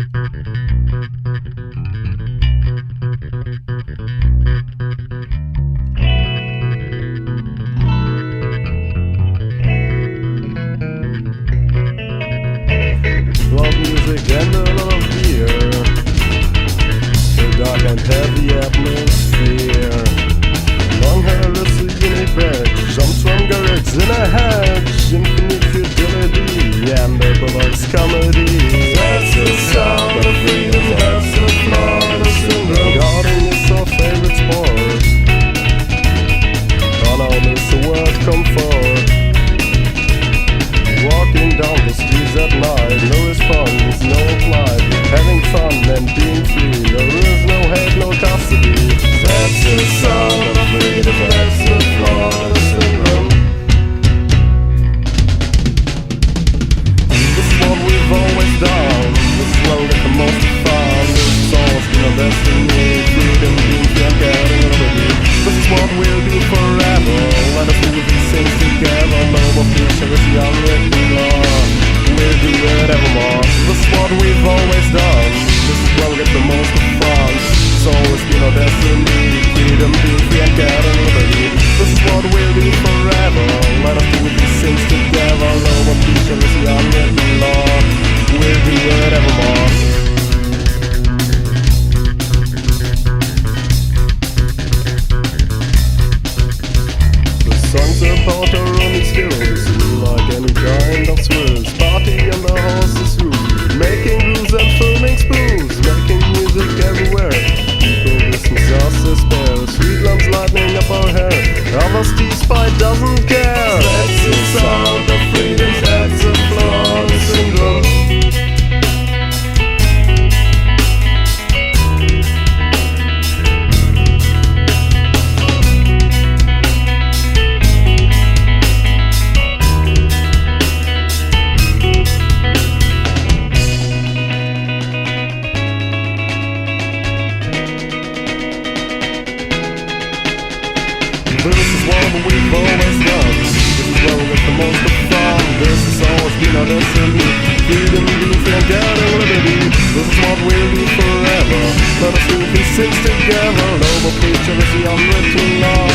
Love music and a lot of beer, a dark and heavy atmosphere. Long hair is a unique badge, jumps from garage in a hedge. Infinite futility and a perverse comedy. That's the sound of freedom, that's the Florida syndrome. Gardening is our favorite sport, Ronald is the word comfort. Walking down the streets at night, no response, no flight. Having fun and being free, there is no hate, no custody. That's the sound of freedom, that's the Florida syndrome. This is what we've always done, this is where we get the most fun. This is always been our destiny, freedom, being free and getting liberty. This is what we'll do forever, let us do these things together. No more future is the unwritten law, we'll do it evermore. This is what we've always done, this is where we get the most of fun. It's always been our destiny, freedom, being free and getting liberty. This is what we'll do forever, let us do these things together. No more future is the unwritten law, we'll do it evermore. Songs about our own experience, like any kind of thrills. Party and the horses rule, making grooves and filming spoons, making music everywhere. People dismiss us as bare, sweet lamps lighting up our hair. Others tease by doesn't care. That's the sound of freedom, that's the Florida syndrome. This is what we've always done, this is where we get the most of fun. This has always been our destiny, freedom, being free and getting liberty. This is what we'll do forever, let us do these things together. No more future is the unwritten law,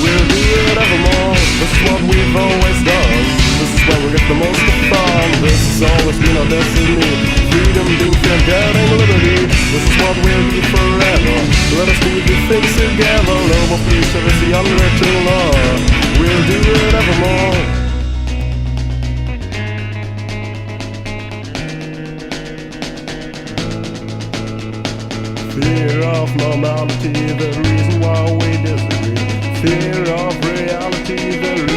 we'll do it evermore. This is what we've always done, this is where we get the most of fun. This has always been our destiny, freedom, being free and getting liberty. This is what we'll do forever, let us do these things together. No more future is the unwritten law, we'll do it evermore. Fear of normality, the reason why we disagree. Fear of reality, the